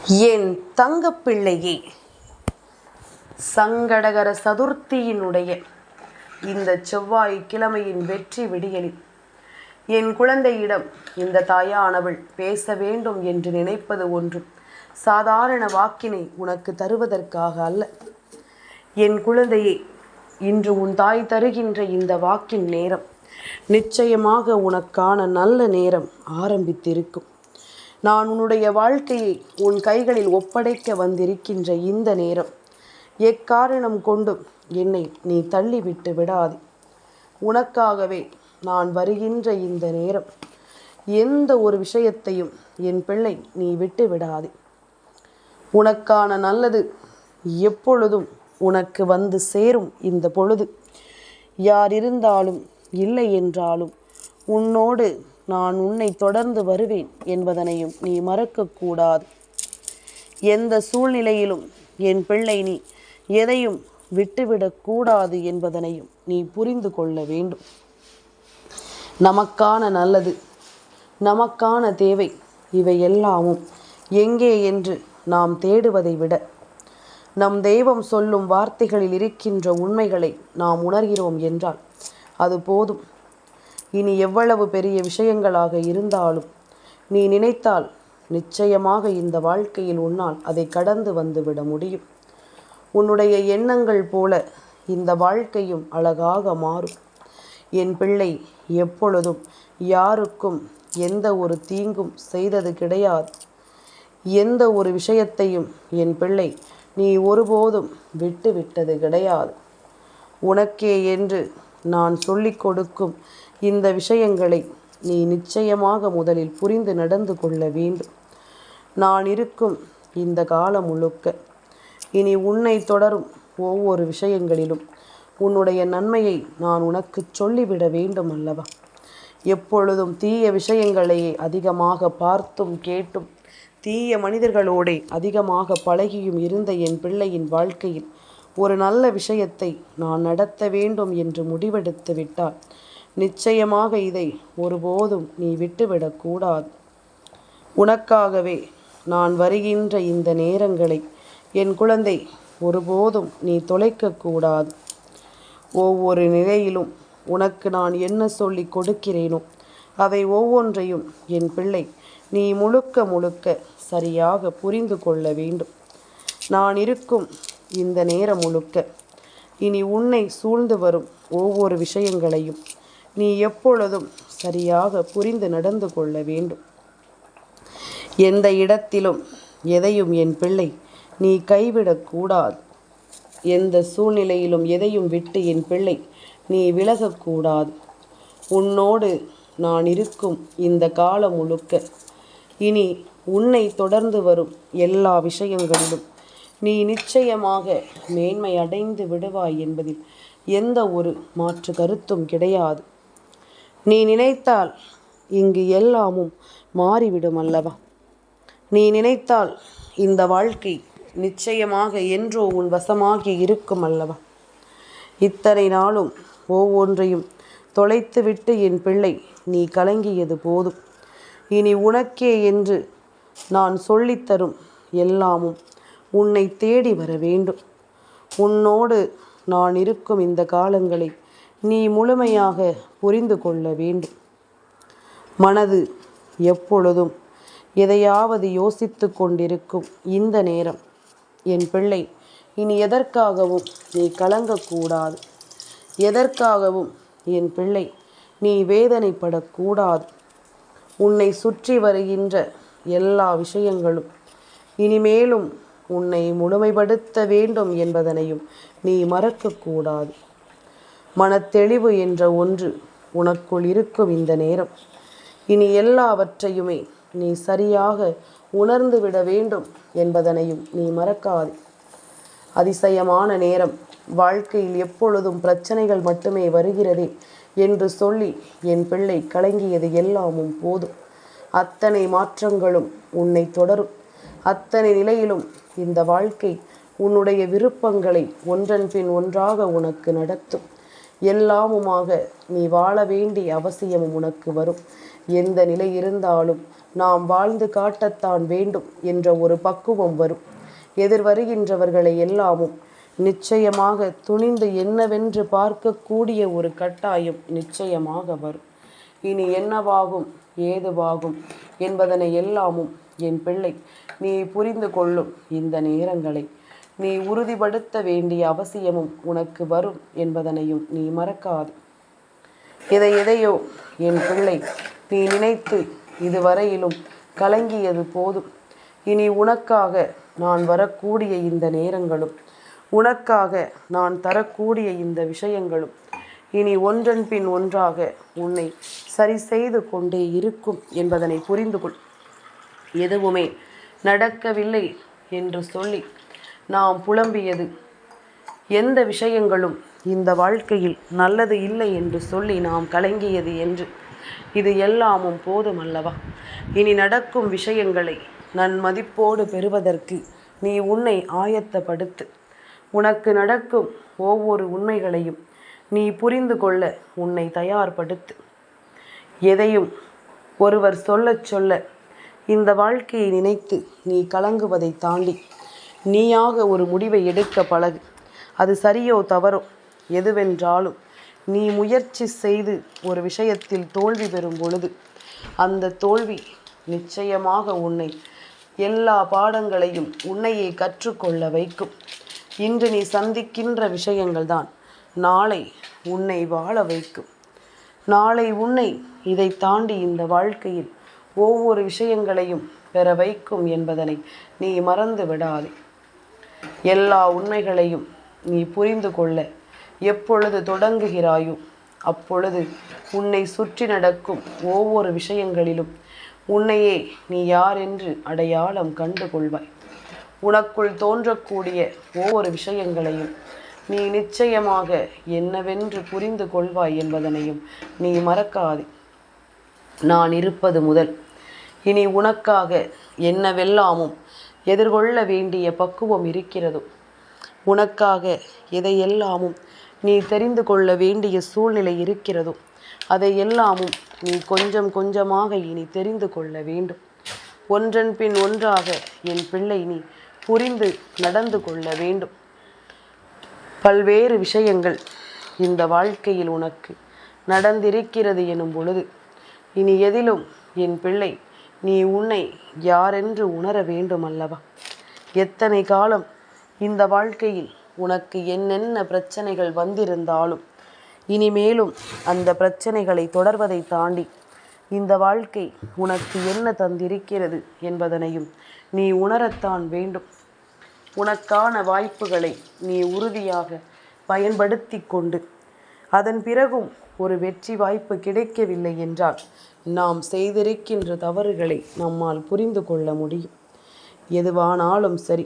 என் தங்கப்பிள்ளையே, சங்கடகர சதுர்த்தியினுடைய இந்த செவ்வாய்க்கிழமையின் வெற்றி விடியலில் என் குழந்தையிடம் இந்த தாயானவள் பேச வேண்டும் என்று நினைப்பது ஒன்றும் சாதாரண வாக்கினை உனக்கு தருவதற்காக அல்ல. என் குழந்தையே, இன்று உன் தாய் தருகின்ற இந்த வாக்கின் நேரம் நிச்சயமாக உனக்கான நல்ல நேரம் ஆரம்பித்திருக்கும். நான் உன்னுடைய வாழ்க்கையை உன் கைகளில் ஒப்படைக்க வந்திருக்கின்ற இந்த நேரம் எக்காரணம் கொண்டும் என்னை நீ தள்ளிவிட்டு விடாதே. உனக்காகவே நான் வருகின்ற இந்த நேரம் எந்த ஒரு விஷயத்தையும் என் பிள்ளை நீ விட்டு விடாதே. உனக்கான நல்லது எப்பொழுதும் உனக்கு வந்து சேரும். இந்த பொழுது யார் இருந்தாலும் இல்லை என்றாலும் உன்னோடு நான் உன்னை தொடர்ந்து வருவேன் என்பதனையும் நீ மறக்கக்கூடாது. எந்த சூழ்நிலையிலும் என் பிள்ளை நீ எதையும் விட்டுவிடக்கூடாது என்பதனையும் நீ புரிந்து கொள்ள வேண்டும். நமக்கான நல்லது, நமக்கான தேவை, இவை எல்லாமும் எங்கே என்று நாம் தேடுவதை விட நம் தெய்வம் சொல்லும் வார்த்தைகளில் இருக்கின்ற உண்மைகளை நாம் உணர்கிறோம் என்றால் அது போதும். இனி எவ்வளவு பெரிய விஷயங்களாக இருந்தாலும் நீ நினைத்தால் நிச்சயமாக இந்த வாழ்க்கையில் உன்னால் அதை கடந்து வந்துவிட முடியும். உன்னுடைய எண்ணங்கள் போல இந்த வாழ்க்கையும் அழகாக மாறும். என் பிள்ளை எப்பொழுதும் யாருக்கும் எந்த ஒரு தீங்கும் செய்தது கிடையாது. எந்த ஒரு விஷயத்தையும் என் பிள்ளை நீ ஒருபோதும் விட்டு விட்டது கிடையாது. உனக்கே என்று நான் சொல்லிக் கொடுக்கும் இந்த விஷயங்களை நீ நிச்சயமாக முதலில் புரிந்து நடந்து கொள்ள வேண்டும். நான் இருக்கும் இந்த காலம் முழுக்க இனி உன்னை தொடரும் ஒவ்வொரு விஷயங்களிலும் உன்னுடைய நன்மையை நான் உனக்கு சொல்லிவிட வேண்டும் அல்லவா? எப்பொழுதும் தீய விஷயங்களையே அதிகமாக பார்த்தும் கேட்டும் தீய மனிதர்களோடே அதிகமாக பழகியும் இருந்த என் பிள்ளையின் வாழ்க்கையில் ஒரு நல்ல விஷயத்தை நான் நடத்த வேண்டும் என்று முடிவெடுத்து விட்டால் நிச்சயமாக இதை ஒருபோதும் நீ விட்டுவிடக்கூடாது. உனக்காகவே நான் வருகின்ற இந்த நேரங்களை என் குழந்தை ஒருபோதும் நீ தொலைக்கக்கூடாது. ஒவ்வொரு நிலையிலும் உனக்கு நான் என்ன சொல்லி கொடுக்கிறேனோ அவை ஒவ்வொன்றையும் என் பிள்ளை நீ முழுக்க முழுக்க சரியாக புரிந்து கொள்ள வேண்டும். நான் இருக்கும் இந்த நேரம் முழுக்க இனி உன்னை சூழ்ந்து வரும் ஒவ்வொரு விஷயங்களையும் நீ எப்பொழுதும் சரியாக புரிந்து நடந்து கொள்ள வேண்டும். எந்த இடத்திலும் எதையும் என் பிள்ளை நீ கைவிடக்கூடாது. எந்த சூழ்நிலையிலும் எதையும் விட்டு என் பிள்ளை நீ விலகக்கூடாது. உன்னோடு நான் இருக்கும் இந்த காலம் முழுக்க இனி உன்னை தொடர்ந்து வரும் எல்லா விஷயங்களிலும் நீ நிச்சயமாக மேன்மை அடைந்து விடுவாய் என்பதில் எந்த ஒரு மாற்று கருத்தும் கிடையாது. நீ நினைத்தால் இங்கு எல்லாமும் மாறிவிடும் அல்லவா? நீ நினைத்தால் இந்த வாழ்க்கை நிச்சயமாக என்றோ உன் வசமாகி இருக்கும் அல்லவா? இத்தனை நாளும் ஒவ்வொன்றையும் தொலைத்துவிட்டு என் பிள்ளை நீ கலங்கியது போதும். இனி உனக்கே என்று நான் சொல்லித்தரும் எல்லாமும் உன்னை தேடி வர வேண்டும். உன்னோடு நான் இருக்கும் இந்த காலங்களை நீ முழுமையாக புரிந்து கொள்ள வேண்டும். மனது எப்பொழுதும் எதையாவது யோசித்து கொண்டிருக்கும் இந்த நேரம் என் பிள்ளை இனி எதற்காகவும் நீ கலங்கக்கூடாது. எதற்காகவும் என் பிள்ளை நீ வேதனைப்படக்கூடாது. உன்னை சுற்றி வருகின்ற எல்லா விஷயங்களும் இனிமேலும் உன்னை முழுமைப்படுத்த வேண்டும் என்பதனையும் நீ மறக்கக்கூடாது. மனத்தெளிவு என்ற ஒன்று உனக்குள் இருக்கும் இந்த நேரம் இனி எல்லாவற்றையுமே நீ சரியாக உணர்ந்து விட வேண்டும் என்பதனையும் நீ மறக்காதே. அதிசயமான நேரம், வாழ்க்கையில் எப்பொழுதும் பிரச்சனைகள் மட்டுமே வருகிறதே என்று சொல்லி என் பிள்ளை கலங்கியது எல்லாமும் போதும். அத்தனை மாற்றங்களும் உன்னை தொடரும். அத்தனை நிலையிலும் இந்த வாழ்க்கை உன்னுடைய விருப்பங்களை ஒன்றன் பின் ஒன்றாக உனக்கு நடத்தும். எல்லாமுமாக நீ வாழ வேண்டிய அவசியமும் உனக்கு வரும். எந்த நிலை இருந்தாலும் நாம் வாழ்ந்து காட்டத்தான் வேண்டும் என்ற ஒரு பக்குவம் வரும். எதிர்வருகின்றவர்களை எல்லாமும் நிச்சயமாக துணிந்து என்னவென்று பார்க்கக்கூடிய ஒரு கட்டாயம் நிச்சயமாக வரும். இனி என்னவாகும் ஏதுவாகும் என்பதனை எல்லாமும் என் பிள்ளை நீ புரிந்து கொள்ளும் இந்த நேரங்களை நீ உறுதிப்படுத்த வேண்டிய அவசியமும் உனக்கு வரும் என்பதனையும் நீ மறக்காது. எதையோ என் பிள்ளை நீ நினைத்து இதுவரையிலும் கலங்கியது போதும். இனி உனக்காக நான் வரக்கூடிய இந்த நேரங்களும் உனக்காக நான் தரக்கூடிய இந்த விஷயங்களும் இனி ஒன்றன் பின் ஒன்றாக உன்னை சரி செய்து கொண்டே இருக்கும் என்பதனை புரிந்து கொள். எதுவுமே நடக்கவில்லை என்று சொல்லி நாம் புலம்பியது, எந்த விஷயங்களும் இந்த வாழ்க்கையில் நல்லது இல்லை என்று சொல்லி நாம் கலங்கியது என்று இது எல்லாமும் போதுமல்லவா? இனி நடக்கும் விஷயங்களை நன்மதிப்போடு பெறுவதற்கு நீ உன்னை ஆயத்தப்படுத்து. உனக்கு நடக்கும் ஒவ்வொரு உண்மைகளையும் நீ புரிந்து கொள்ள உன்னை தயார்படுத்து. எதையும் ஒருவர் சொல்ல இந்த வாழ்க்கையை நினைத்து நீ கலங்குவதை தாண்டி நீயாக ஒரு முடிவை எடுக்க பழகு. அது சரியோ தவறோ எதுவென்றாலும் நீ முயற்சி செய்து ஒரு விஷயத்தில் தோல்வி பெறும் பொழுது அந்த தோல்வி நிச்சயமாக உன்னை எல்லா பாடங்களையும் உன்னையே கற்றுக்கொள்ள வைக்கும். இன்று நீ சந்திக்கின்ற விஷயங்கள் தான் நாளை உன்னை வாழ வைக்கும். நாளை உன்னை இதை தாண்டி இந்த வாழ்க்கையில் ஒவ்வொரு விஷயங்களையும் பெற வைக்கும் என்பதனை நீ மறந்து விடாதே. எல்லா உண்மைகளையும் நீ புரிந்து கொள்ள எப்பொழுது தொடங்குகிறாயோ அப்பொழுது உன்னை சுற்றி நடக்கும் ஒவ்வொரு விஷயங்களிலும் உன்னையே நீ யார் என்று அடையாளம் கண்டு கொள்வாய். உனக்குள் தோன்றக்கூடிய ஒவ்வொரு விஷயங்களையும் நீ நிச்சயமாக என்னவென்று புரிந்து கொள்வாய் என்பதனையும் நீ மறக்காதே. நான் இருப்பது முதல் இனி உனக்காக என்னவெல்லாமும் எதிர்கொள்ள வேண்டிய பக்குவம் இருக்கிறதோ, உனக்காக எதையெல்லாமும் நீ தெரிந்து கொள்ள வேண்டிய சூழ்நிலை இருக்கிறதோ அதையெல்லாமும் நீ கொஞ்சம் கொஞ்சமாக இனி தெரிந்து கொள்ள வேண்டும். ஒன்றன் பின் ஒன்றாக என் பிள்ளை நீ புரிந்து நடந்து கொள்ள வேண்டும். பல்வேறு விஷயங்கள் இந்த வாழ்க்கையில் உனக்கு நடந்திருக்கிறது எனும் பொழுது இனி எதிலும் என் பிள்ளை நீ உன்னை யாரென்று உணர வேண்டும் அல்லவா? எத்தனை காலம் இந்த வாழ்க்கையில் உனக்கு என்னென்ன பிரச்சனைகள் வந்திருந்தாலும் இனிமேலும் அந்த பிரச்சனைகளை தொடர்வதை தாண்டி இந்த வாழ்க்கை உனக்கு என்ன தந்திருக்கிறது என்பதனையும் நீ உணரத்தான் வேண்டும். உனக்கான வாய்ப்புகளை நீ உறுதியாக பயன்படுத்தி கொண்டு அதன் பிறகும் ஒரு வெற்றி வாய்ப்பு கிடைக்கவில்லை என்றால் நாம் செய்திருக்கின்ற தவறுகளை நம்மால் புரிந்து கொள்ள முடியும். எதுவானாலும் சரி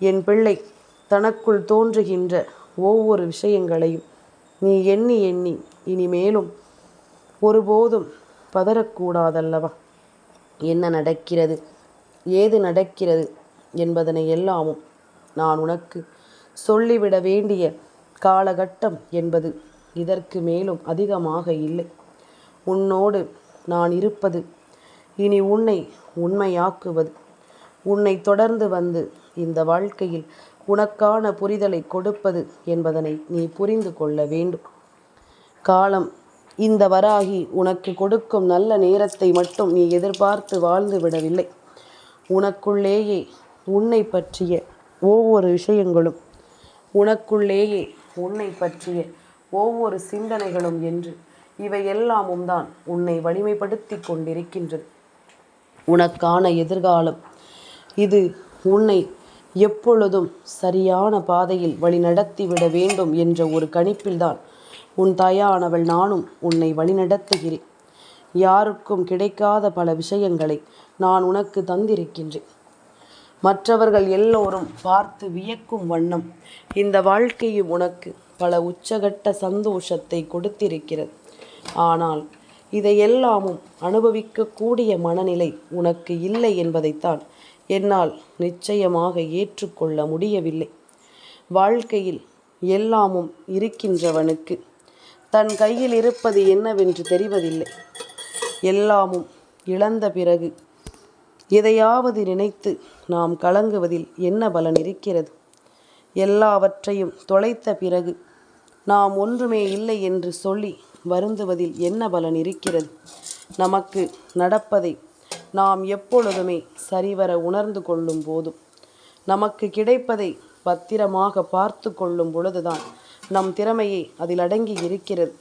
என் பிள்ளை தனக்குள் தோன்றுகின்ற ஒவ்வொரு விஷயங்களையும் நீ எண்ணி எண்ணி இனிமேலும் ஒருபோதும் பதறக்கூடாதல்லவா? என்ன நடக்கிறது ஏது நடக்கிறது என்பதனை எல்லாமும் நான் உனக்கு சொல்லிவிட வேண்டிய காலகட்டம் என்பது இதற்கு மேலும் அதிகமாக இல்லை. உன்னோடு நான் இருப்பது இனி உன்னை உண்மையாக்குவது, உன்னை தொடர்ந்து வந்து இந்த வாழ்க்கையில் உனக்கான புரிதலை கொடுப்பது என்பதனை நீ புரிந்து கொள்ள வேண்டும். காலம் இந்த வராகி உனக்கு கொடுக்கும் நல்ல நேரத்தை மட்டும் நீ எதிர்பார்த்து வாழ்ந்து விடவில்லை. உனக்குள்ளேயே உன்னை பற்றிய ஒவ்வொரு விஷயங்களும், உனக்குள்ளேயே உன்னை பற்றிய ஒவ்வொரு சிந்தனைகளும் என்று இவை எல்லாமும் தான் உன்னை வலிமைப்படுத்தி கொண்டிருக்கின்றது. உனக்கான எதிர்காலம் இது உன்னை எப்பொழுதும் சரியான பாதையில் வழிநடத்திவிட வேண்டும் என்ற ஒரு கணிப்பில்தான் உன் தாயானவள் நானும் உன்னை வழிநடத்துகிறேன். யாருக்கும் கிடைக்காத பல விஷயங்களை நான் உனக்கு தந்திருக்கின்றேன். மற்றவர்கள் எல்லோரும் பார்த்து வியக்கும் வண்ணம் இந்த வாழ்க்கையும் உனக்கு பல உச்சகட்ட சந்தோஷத்தை கொடுத்திருக்கிறது. ஆனால் இதையெல்லாமும் அனுபவிக்கக்கூடிய மனநிலை உனக்கு இல்லை என்பதைத்தான் என்னால் நிச்சயமாக ஏற்றுக்கொள்ள முடியவில்லை. வாழ்க்கையில் எல்லாமும் இருக்கின்றவனுக்கு தன் கையில் இருப்பது என்னவென்று தெரிவதில்லை. எல்லாமும் இழந்த பிறகு எதையாவது நினைத்து நாம் கலங்குவதில் என்ன பலன் இருக்கிறது? எல்லாவற்றையும் தொலைத்த பிறகு நாம் ஒன்றுமே இல்லை என்று சொல்லி வருந்துவதில் என்ன பலன் இருக்கிறது? நமக்கு நடப்பதை நாம் எப்பொழுதுமே சரிவர உணர்ந்து கொள்ளும் போதும், நமக்கு கிடைப்பதை பத்திரமாக பார்த்து கொள்ளும் பொழுதுதான் நம் திறமையை அதில் அடங்கி இருக்கிறது.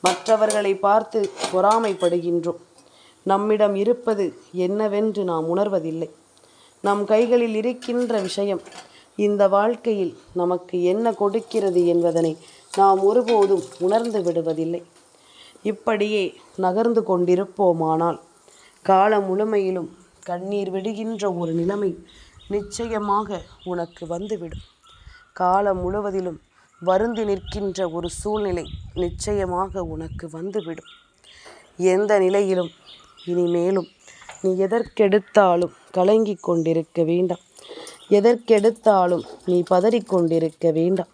மற்றவர்களை பார்த்து பொறாமைப்படுகின்றோம். நம்மிடம் இருப்பது என்னவென்று நாம் உணர்வதில்லை. நம் கைகளில் இருக்கின்ற விஷயம் இந்த வாழ்க்கையில் நமக்கு என்ன கொடுக்கிறது என்பதனை நாம் ஒருபோதும் உணர்ந்து விடுவதில்லை. இப்படியே நகர்ந்து கொண்டிருப்போமானால் காலம் முழுமையிலும் கண்ணீர் விடுகின்ற ஒரு நிலைமை நிச்சயமாக உனக்கு வந்துவிடும். காலம் முழுவதிலும் வருந்தி நிற்கின்ற ஒரு சூழ்நிலை நிச்சயமாக உனக்கு வந்துவிடும். எந்த நிலையிலும் இனிமேலும் நீ எதற்கெடுத்தாலும் கலங்கி கொண்டிருக்க வேண்டாம். எதற்கெடுத்தாலும் நீ பதறிக்கொண்டிருக்க வேண்டாம்.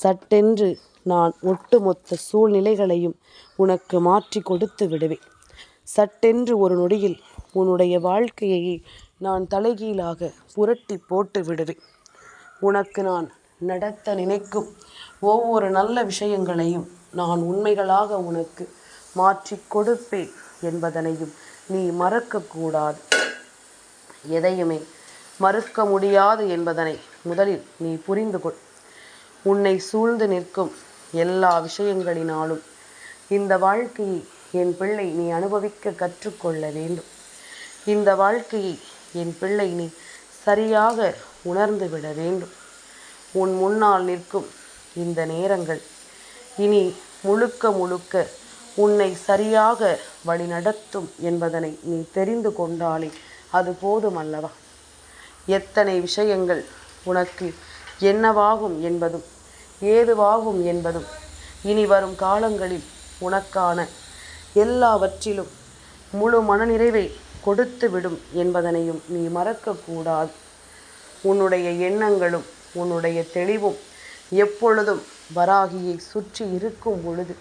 சட்டென்று நான் ஒட்டுமொத்த சூழ்நிலைகளையும் உனக்கு மாற்றி கொடுத்து விடுவேன். சட்டென்று ஒரு நொடியில் உன்னுடைய வாழ்க்கையை நான் தலைகீழாக புரட்டி போட்டு விடுவேன். உனக்கு நான் நடத்த நினைக்கும் ஒவ்வொரு நல்ல விஷயங்களையும் நான் உண்மைகளாக உனக்கு மாற்றி கொடுப்பேன் என்பதனையும் நீ மறக்கக்கூடாது. எதையுமே மறுக்க முடியாது என்பதனை முதலில் நீ புரிந்து கொள். உன்னை சூழ்ந்து நிற்கும் எல்லா விஷயங்களினாலும் இந்த வாழ்க்கையை என் பிள்ளை நீ அனுபவிக்க கற்றுக்கொள்ள வேண்டும். இந்த வாழ்க்கையை என் பிள்ளை நீ சரியாக உணர்ந்து விட வேண்டும். உன் முன்னால் நிற்கும் இந்த நேரங்கள் இனி முழுக்க முழுக்க உன்னை சரியாக வழிநடத்தும் என்பதனை நீ தெரிந்து கொண்டாலே அது போதுமல்லவா? எத்தனை விஷயங்கள் உனக்கு என்னவாகும் என்பதும் ஏதுவாகும் என்பதும் இனி வரும் காலங்களில் உனக்கான எல்லாவற்றிலும் முழு மனநிறைவை கொடுத்து விடும் என்பதனையும் நீ மறக்கக்கூடாது. உன்னுடைய எண்ணங்களும் உன்னுடைய தெளிவும் எப்பொழுதும் வராகியை சுற்றி இருக்கும் பொழுது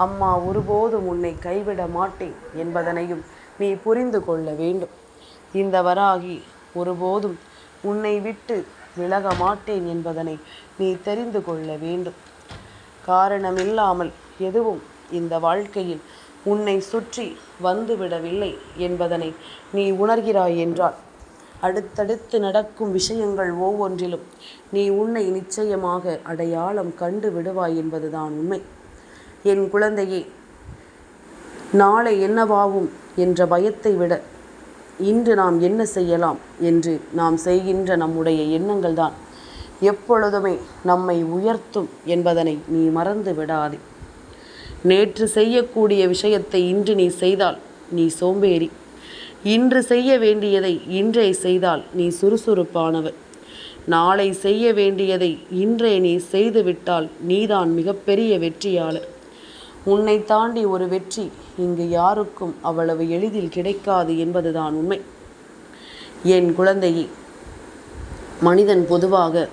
அம்மா ஒருபோதும் உன்னை கைவிட மாட்டேன் என்பதனையும் நீ புரிந்து கொள்ள வேண்டும். இந்த வராகி ஒருபோதும் உன்னை விட்டு விலக மாட்டேன் என்பதனை நீ தெரிந்து கொள்ள வேண்டும். காரணமில்லாமல் எதுவும் இந்த வாழ்க்கையில் உன்னை சுற்றி வந்துவிடவில்லை என்பதனை நீ உணர்கிறாய் என்றால் அடுத்தடுத்து நடக்கும் விஷயங்கள் ஒவ்வொன்றிலும் நீ உன்னை நிச்சயமாக அடையாளம் கண்டு விடுவாய் என்பதுதான் உண்மை. என் குழந்தையே, நாளை என்னவாகும் என்ற பயத்தை விட இன்று நாம் என்ன செய்யலாம் என்று நாம் செய்கின்ற நம்முடைய எண்ணங்கள் தான் எப்பொழுதுமே நம்மை உயர்த்தும் என்பதனை நீ மறந்து விடாதே. நேற்று செய்யக்கூடிய விஷயத்தை இன்று நீ செய்தால் நீ சோம்பேறி. இன்று செய்ய வேண்டியதை இன்றே செய்தால் நீ சுறுசுறுப்பானவர். நாளை செய்ய வேண்டியதை இன்றே நீ செய்துவிட்டால் நீதான் மிகப்பெரிய வெற்றியாளர். உன்னை தாண்டி ஒரு வெற்றி இங்கு யாருக்கும் அவ்வளவு எளிதில் கிடைக்காது என்பதுதான் உண்மை. என் குழந்தையே, மனிதன் பொதுவாக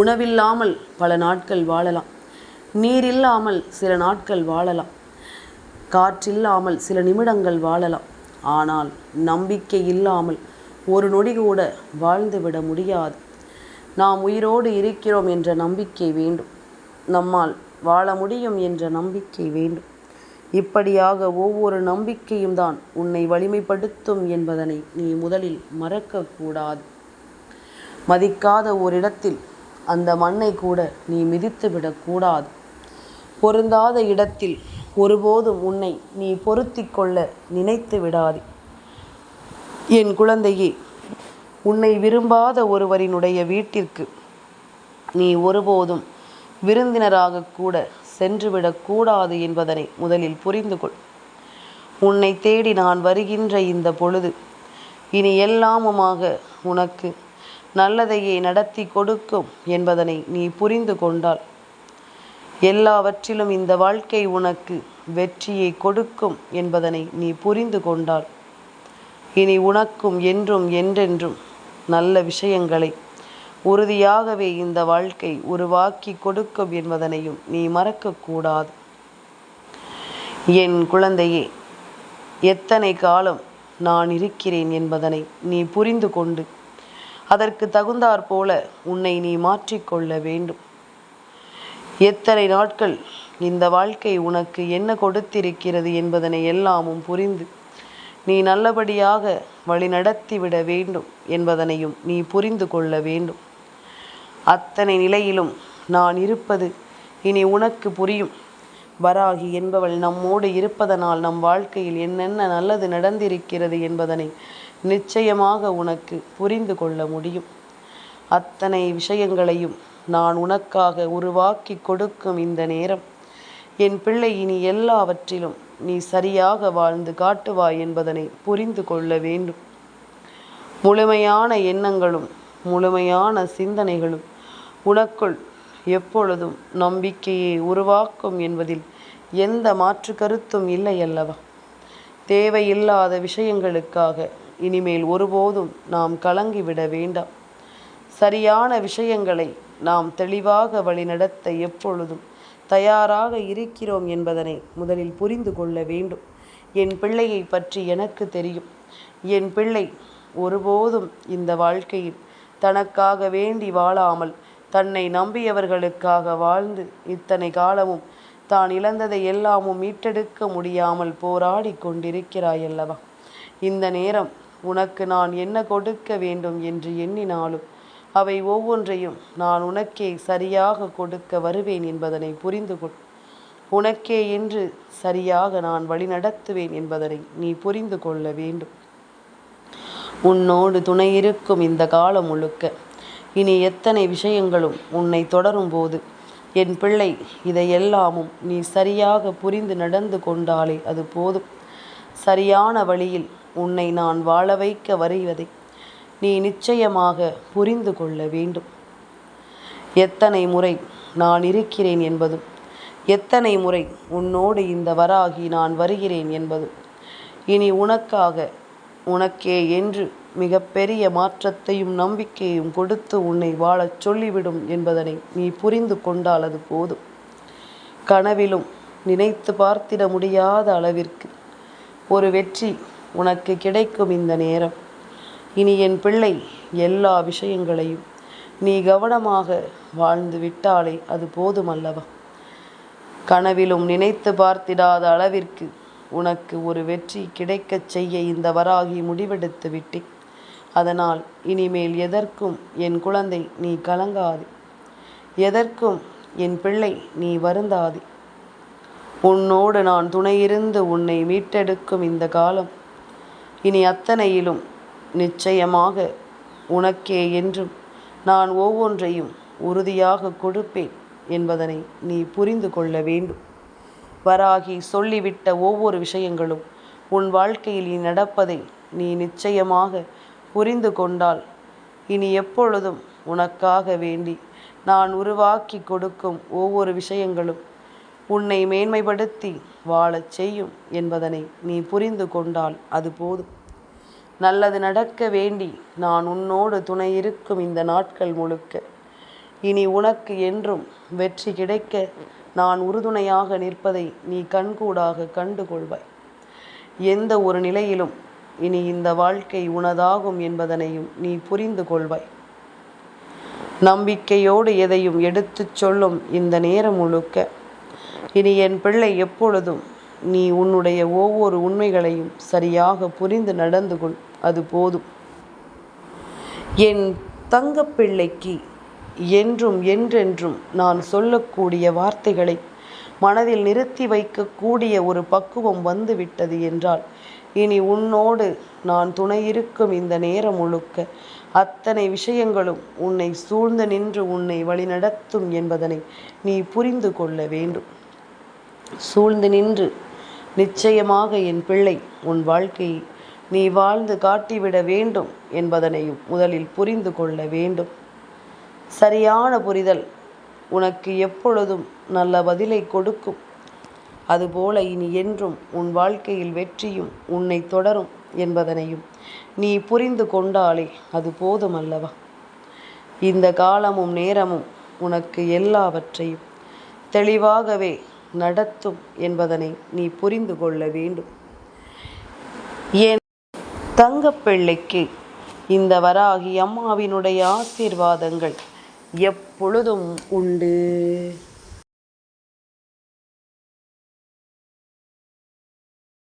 உணவில்லாமல் பல நாட்கள் வாழலாம். நீரில்லாமல் சில நாட்கள் வாழலாம். காற்றில்லாமல் சில நிமிடங்கள் வாழலாம். ஆனால் நம்பிக்கை இல்லாமல் ஒரு நொடி கூட வாழ்ந்துவிட முடியாது. நாம் உயிரோடு இருக்கிறோம் என்ற நம்பிக்கை வேண்டும். நம்மால் வாழ முடியும் என்ற நம்பிக்கை வேண்டும். இப்படியாக ஒவ்வொரு நம்பிக்கையும் தான் உன்னை வலிமைப்படுத்தும் என்பதனை நீ முதலில் மறக்கக்கூடாது. மதிக்காத ஓரிடத்தில் அந்த மண்ணை கூட நீ மிதித்து விடக்கூடாது. பொருந்தாத இடத்தில் ஒருபோதும் உன்னை நீ பொருத்தி கொள்ள நினைத்து விடாதே. என் குழந்தையே, உன்னை விரும்பாத ஒருவரினுடைய வீட்டிற்கு நீ ஒருபோதும் விருந்தினராக கூட சென்றுவிடக்கூடாது என்பதனை முதலில் புரிந்து கொள். உன்னை தேடி நான் வருகின்ற இந்த பொழுது இனி எல்லாமுமாக உனக்கு நல்லதையே நடத்தி கொடுக்கும் என்பதனை நீ புரிந்து கொண்டால், எல்லாவற்றிலும் இந்த வாழ்க்கை உனக்கு வெற்றியை கொடுக்கும் என்பதனை நீ புரிந்து கொண்டால், இனி உனக்கும் என்றும் என்றென்றும் நல்ல விஷயங்களை உறுதியாகவே இந்த வாழ்க்கை உருவாக்கி கொடுக்கும் என்பதனையும் நீ மறக்கக்கூடாது. என் குழந்தையே, எத்தனை காலம் நான் இருக்கிறேன் என்பதனை நீ புரிந்து கொண்டு அதற்கு தகுந்தாற் போல உன்னை நீ மாற்றிக்கொள்ள வேண்டும். எத்தனை நாட்கள் இந்த வாழ்க்கை உனக்கு என்ன கொடுத்திருக்கிறது என்பதனை எல்லாமும் புரிந்து நீ நல்லபடியாக வழிநடத்திவிட வேண்டும் என்பதனையும் நீ புரிந்து கொள்ள வேண்டும். அத்தனை நிலையிலும் நான் இருப்பது இனி உனக்கு புரியும். வராகி என்பவள் நம்மோடு இருப்பதனால் நம் வாழ்க்கையில் என்னென்ன நல்லது நடந்திருக்கிறது என்பதனை நிச்சயமாக உனக்கு புரிந்து கொள்ள முடியும். அத்தனை விஷயங்களையும் நான் உனக்காக உருவாக்கி கொடுக்கும் இந்த நேரம் என் பிள்ளை, இனி எல்லாவற்றிலும் நீ சரியாக வாழ்ந்து காட்டுவாய் என்பதனை புரிந்து கொள்ள வேண்டும். முழுமையான எண்ணங்களும் முழுமையான சிந்தனைகளும் உனக்குள் எப்பொழுதும் நம்பிக்கையை உருவாக்கும் என்பதில் எந்த மாற்று கருத்தும் இல்லை அல்லவா? தேவையில்லாத விஷயங்களுக்காக இனிமேல் ஒருபோதும் நாம் கலங்கிவிட வேண்டாம். சரியான விஷயங்களை நாம் தெளிவாக வழிநடத்த எப்பொழுதும் தயாராக இருக்கிறோம் என்பதனை முதலில் புரிந்து கொள்ள வேண்டும். என் பிள்ளையை பற்றி எனக்கு தெரியும். என் பிள்ளை ஒருபோதும் இந்த வாழ்க்கையில் தனக்காக வேண்டி வாழாமல் தன்னை நம்பியவர்களுக்காக வாழ்ந்து இத்தனை காலமும் தான் இழந்ததை எல்லாமும் மீட்டெடுக்க முடியாமல் போராடி கொண்டிருக்கிறாயல்லவா? இந்த நேரம் உனக்கு நான் என்ன கொடுக்க வேண்டும் என்று எண்ணினாலும் அவை ஒவ்வொன்றையும் நான் உனக்கே சரியாக கொடுக்க வருவேன் என்பதனை புரிந்து கொள். உனக்கே என்று சரியாக நான் வழிநடத்துவேன் என்பதனை நீ புரிந்து கொள்ள வேண்டும். உன்னோடு துணையிருக்கும் இந்த காலம் முழுக்க இனி எத்தனை விஷயங்களும் உன்னை தொடரும் போது என் பிள்ளை, இதையெல்லாமும் நீ சரியாக புரிந்து நடந்து கொண்டாலே அது போதும். சரியான வழியில் உன்னை நான் வாழ வைக்க வருவதை நீ நிச்சயமாக புரிந்து கொள்ள வேண்டும். எத்தனை முறை நான் இருக்கிறேன் என்பதும் எத்தனை முறை உன்னோடு இந்த வராகி நான் வருகிறேன் என்பதும் இனி உனக்காக உனக்கே என்று மிகப்பெரிய மாற்றத்தையும் நம்பிக்கையும் கொடுத்து உன்னை வாழச் சொல்லிவிடும் என்பதனை நீ புரிந்து கொண்டால் அது போதும். கனவிலும் நினைத்து பார்த்திட முடியாத அளவிற்கு ஒரு வெற்றி உனக்கு கிடைக்கும் இந்த நேரம். இனி என் பிள்ளை, எல்லா விஷயங்களையும் நீ கவனமாக வாழ்ந்து விட்டாலே அது போதுமல்லவா? கனவிலும் நினைத்து பார்த்திடாத அளவிற்கு உனக்கு ஒரு வெற்றி கிடைக்கச் செய்ய இந்த வராகி முடிவெடுத்து விட்டேன். அதனால் இனிமேல் எதற்கும் என் குழந்தை நீ கலங்காதே. எதற்கும் என் பிள்ளை நீ வருந்தாதே. உன்னோடு நான் துணையிருந்து உன்னை மீட்டெடுக்கும் இந்த காலம் இனி அத்தனையிலும் நிச்சயமாக உனக்கே என்றும் நான் ஒவ்வொன்றையும் உறுதியாக கொடுப்பேன் என்பதனை நீ புரிந்து கொள்ள வேண்டும். வராகி சொல்லிவிட்ட ஒவ்வொரு விஷயங்களும் உன் வாழ்க்கையில் நீ நடப்பதை நீ நிச்சயமாக புரிந்து கொண்டால் இனி எப்பொழுதும் உனக்காக வேண்டி நான் உருவாக்கி கொடுக்கும் ஒவ்வொரு விஷயங்களும் உன்னை மேன்மைப்படுத்தி வாழச் செய்யும் என்பதனை நீ புரிந்து கொண்டால் அது போதும். நல்லது நடக்க வேண்டி நான் உன்னோடு துணையிருக்கும் இந்த நாட்கள் முழுக்க இனி உனக்கு என்றும் வெற்றி கிடைக்க நான் உறுதுணையாக நிற்பதை நீ கண்கூடாக கண்டு கொள்வாய். எந்த ஒரு நிலையிலும் இனி இந்த வாழ்க்கை உனதாகும் என்பதனையும் நீ புரிந்து கொள்வாய். நம்பிக்கையோடு எதையும் எடுத்துச் சொல்லும் இந்த நேரம் முழுக்க இனி என் பிள்ளை எப்பொழுதும் நீ உன்னுடைய ஒவ்வொரு உண்மைகளையும் சரியாக புரிந்து நடந்து கொள். அது போதும். என் தங்கப்பிள்ளைக்கு என்றும் என்றென்றும் நான் சொல்லக்கூடிய வார்த்தைகளை மனதில் நிறுத்தி வைக்கக்கூடிய ஒரு பக்குவம் வந்துவிட்டது என்றால் இனி உன்னோடு நான் துணையிருக்கும் இந்த நேரம் முழுக்க அத்தனை விஷயங்களும் உன்னை சூழ்ந்து நின்று உன்னை வழிநடத்தும் என்பதனை நீ புரிந்து கொள்ள வேண்டும். சூழ்ந்து நின்று நிச்சயமாக என் பிள்ளை உன் வாழ்க்கையை நீ வாழ்ந்து காட்டிவிட வேண்டும் என்பதனையும் முதலில் புரிந்து கொள்ள வேண்டும். சரியான புரிதல் உனக்கு எப்பொழுதும் நல்ல பதிலை கொடுக்கும். அதுபோல இனி என்றும் உன் வாழ்க்கையில் வெற்றியும் உன்னை தொடரும் என்பதனையும் நீ புரிந்து கொண்டாலே அது போதுமல்லவா? இந்த காலமும் நேரமும் உனக்கு எல்லாவற்றையும் தெளிவாகவே நடத்தும் என்பதனை நீ புரிந்து கொள்ள வேண்டும். தங்கப்பிள்ளைக்கு இந்த வராகி அம்மாவினுடைய ஆசீர்வாதங்கள் எப்பொழுதும் உண்டு.